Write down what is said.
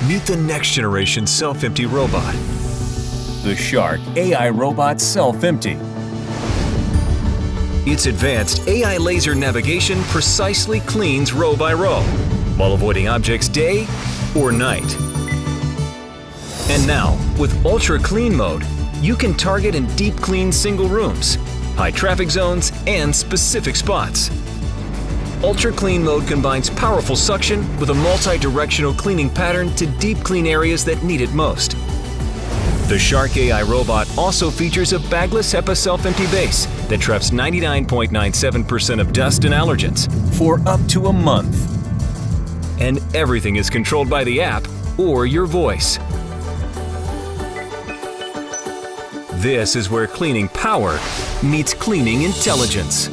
Meet the next generation self-empty robot. The Shark AI Robot Self-Empty. Its advanced AI laser navigation precisely cleans row by row, while avoiding objects day or night. And now, with Ultra Clean Mode, you can target and deep clean single rooms, high traffic zones, and specific spots. Ultra Clean Mode combines powerful suction with a multi-directional cleaning pattern to deep clean areas that need it most. The Shark AI robot also features a bagless HEPA self-empty base that traps 99.97% of dust and allergens for up to a month. And everything is controlled by the app or your voice. This is where cleaning power meets cleaning intelligence.